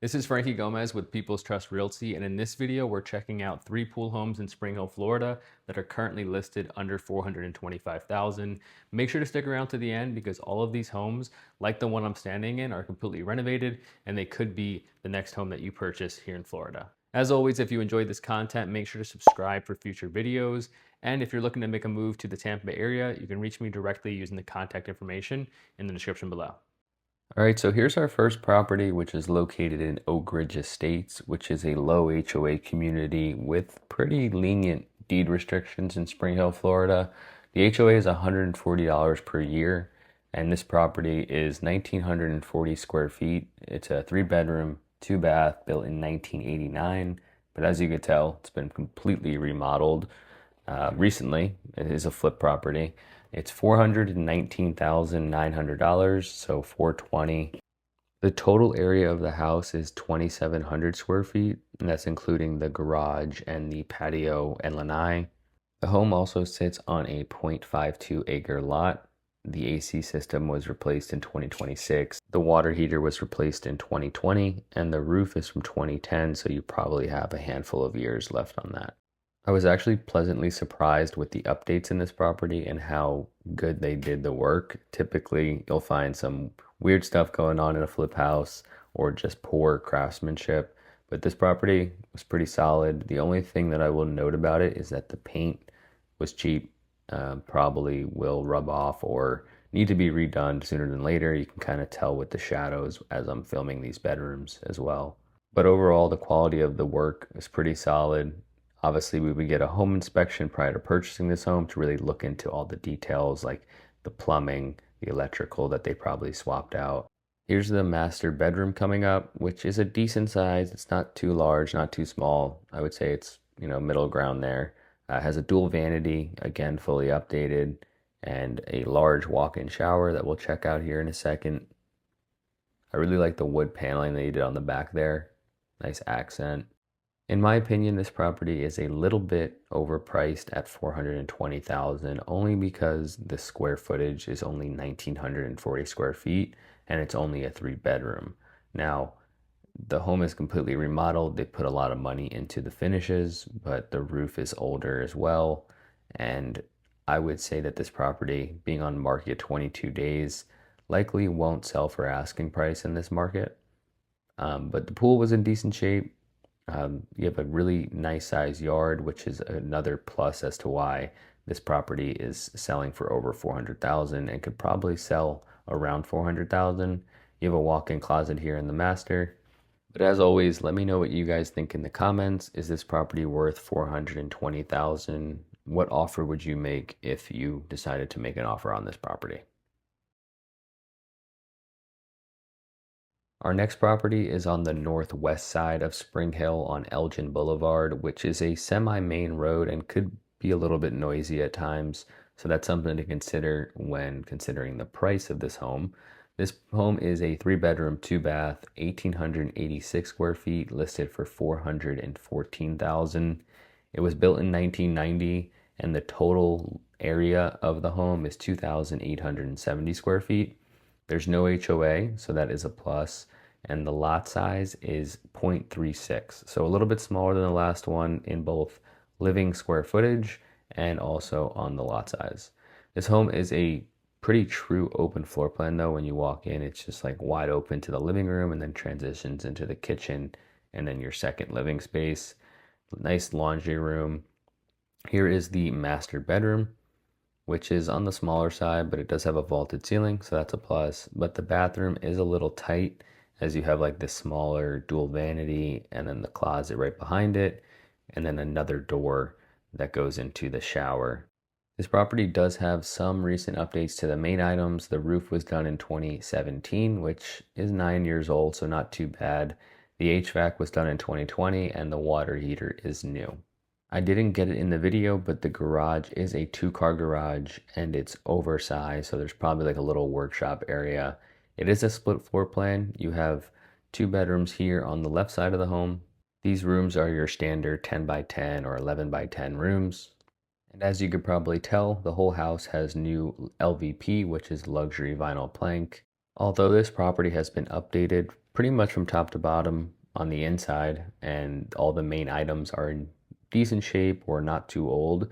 This is Frankie Gomez with People's Trust Realty, and in this video, we're checking out 3 pool homes in Spring Hill, Florida that are currently listed under $425,000. Make sure to stick around to the end because all of these homes, like the one I'm standing in, are completely renovated and they could be the next home that you purchase here in Florida. As always, if you enjoyed this content, make sure to subscribe for future videos. And if you're looking to make a move to the Tampa Bay area, you can reach me directly using the contact information in the description below. All right, so here's our first property, which is located in Oak Ridge Estates, which is a low HOA community with pretty lenient deed restrictions in Spring Hill, Florida. The HOA is $140 per year, and this property is 1,940 square feet. It's a 3-bedroom, 2-bath, built in 1989, but as you can tell, it's been completely remodeled recently. It is a flip property. It's $419,900, so $420. The total area of the house is 2,700 square feet, and that's including the garage and the patio and lanai. The home also sits on a 0.52 acre lot. The AC system was replaced in 2026. The water heater was replaced in 2020, and the roof is from 2010, so you probably have a handful of years left on that. I was actually pleasantly surprised with the updates in this property and how good they did the work. Typically, you'll find some weird stuff going on in a flip house or just poor craftsmanship, but this property was pretty solid. The only thing that I will note about it is that the paint was cheap, probably will rub off or need to be redone sooner than later. You can kind of tell with the shadows as I'm filming these bedrooms as well. But overall, the quality of the work is pretty solid. Obviously, we would get a home inspection prior to purchasing this home to really look into all the details like the plumbing, the electrical that they probably swapped out. Here's the master bedroom coming up, which is a decent size. It's not too large, not too small. I would say it's, middle ground there. Has a dual vanity, again, fully updated, and a large walk-in shower that we'll check out here in a second. I really like the wood paneling that you did on the back there. Nice accent. In my opinion, this property is a little bit overpriced at $420,000 only because the square footage is only 1,940 square feet and it's only a 3-bedroom. Now, the home is completely remodeled. They put a lot of money into the finishes, but the roof is older as well. And I would say that this property, being on market 22 days, likely won't sell for asking price in this market. But the pool was in decent shape. You have a really nice size yard, which is another plus as to why this property is selling for over $400,000 and could probably sell around $400,000. You have a walk-in closet here in the master. But as always, let me know what you guys think in the comments. Is this property worth $420,000? What offer would you make if you decided to make an offer on this property? Our next property is on the northwest side of Spring Hill on Elgin Boulevard, which is a semi-main road and could be a little bit noisy at times. So that's something to consider when considering the price of this home. This home is a 3-bedroom, 2-bath, 1,886 square feet, listed for $414,000. It was built in 1990, and the total area of the home is 2,870 square feet. There's no HOA, so that is a plus, and the lot size is 0.36, so a little bit smaller than the last one in both living square footage and also on the lot size. This home is a pretty true open floor plan though. When you walk in, it's just like wide open to the living room and then transitions into the kitchen and then your second living space. Nice laundry room. Here is the master bedroom, which is on the smaller side, but it does have a vaulted ceiling, so that's a plus. But the bathroom is a little tight as you have like this smaller dual vanity and then the closet right behind it, and then another door that goes into the shower. This property does have some recent updates to the main items. The roof was done in 2017, which is 9 years old, so not too bad. The HVAC was done in 2020, and the water heater is new. I didn't get it in the video, but the garage is a 2-car garage and it's oversized, so there's probably like a little workshop area. It is a split floor plan. You have 2 bedrooms here on the left side of the home. These rooms are your standard 10 by 10 or 11 by 10 rooms. And as you could probably tell, the whole house has new LVP, which is luxury vinyl plank. Although this property has been updated pretty much from top to bottom on the inside, and all the main items are in decent shape or not too old.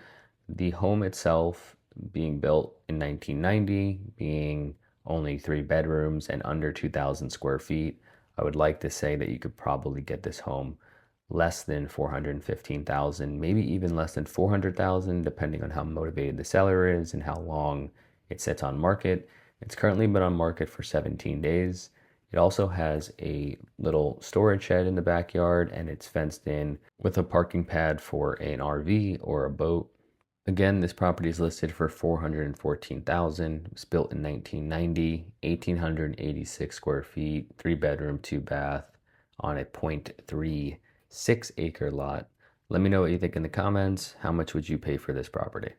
The home itself being built in 1990, being only 3 bedrooms and under 2,000 square feet, I would like to say that you could probably get this home less than 415,000, maybe even less than 400,000, depending on how motivated the seller is and how long it sits on market. It's currently been on market for 17 days. It also has a little storage shed in the backyard, and it's fenced in with a parking pad for an RV or a boat. Again, this property is listed for 414,000. It was built in 1990, 1,886 square feet, 3 bedroom, 2 bath on a .36 acre lot. Let me know what you think in the comments. How much would you pay for this property?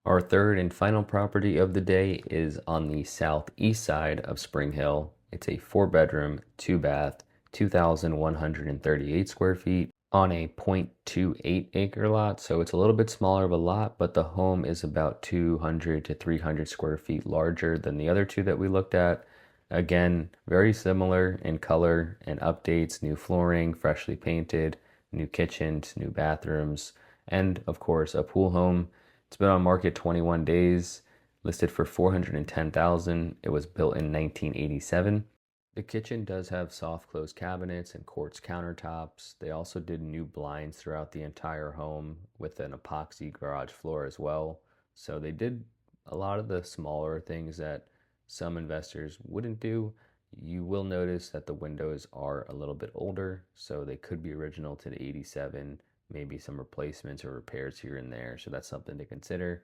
Our third and final property of the day is on the southeast side of Spring Hill. It's a 4 bedroom, 2 bath, 2,138 square feet on a .28 acre lot. So it's a little bit smaller of a lot, but the home is about 200 to 300 square feet larger than the other two that we looked at. Again, very similar in color and updates, new flooring, freshly painted, new kitchens, new bathrooms, and of course a pool home. It's been on market 21 days, listed for 410,000. It was built in 1987. The kitchen does have soft close cabinets and quartz countertops. They also did new blinds throughout the entire home with an epoxy garage floor as well. So they did a lot of the smaller things that some investors wouldn't do. You will notice that the windows are a little bit older, so they could be original to the 87, maybe some replacements or repairs here and there. So that's something to consider.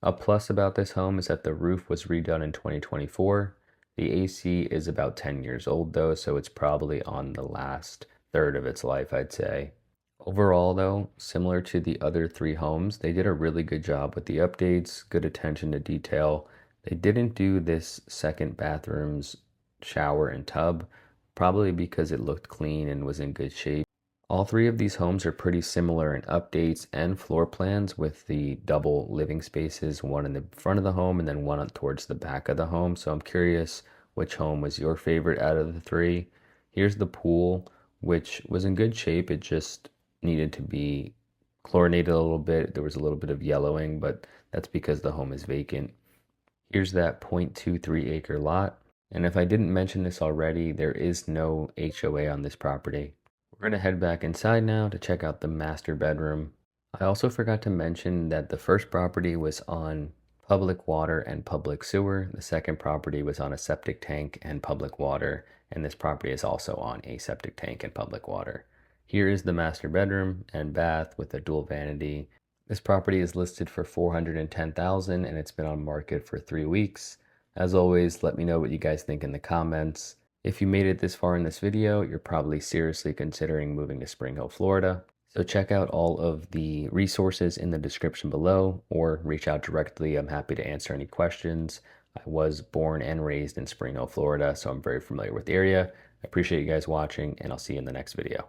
A plus about this home is that the roof was redone in 2024. The AC is about 10 years old though, so it's probably on the last third of its life, I'd say. Overall though, similar to the other 3 homes, they did a really good job with the updates, good attention to detail. They didn't do this second bathroom's shower and tub, probably because it looked clean and was in good shape. All 3 of these homes are pretty similar in updates and floor plans, with the double living spaces, one in the front of the home and then one towards the back of the home. So I'm curious which home was your favorite out of the 3. Here's the pool, which was in good shape. It just needed to be chlorinated a little bit. There was a little bit of yellowing, but that's because the home is vacant. Here's that .23 acre lot. And if I didn't mention this already, there is no HOA on this property. We're going to head back inside now to check out the master bedroom. I also forgot to mention that the first property was on public water and public sewer. The second property was on a septic tank and public water. And this property is also on a septic tank and public water. Here is the master bedroom and bath with a dual vanity. This property is listed for 410,000 and it's been on market for 3 weeks. As always, let me know what you guys think in the comments. If you made it this far in this video, you're probably seriously considering moving to Spring Hill, Florida. So check out all of the resources in the description below or reach out directly. I'm happy to answer any questions. I was born and raised in Spring Hill, Florida, so I'm very familiar with the area. I appreciate you guys watching, and I'll see you in the next video.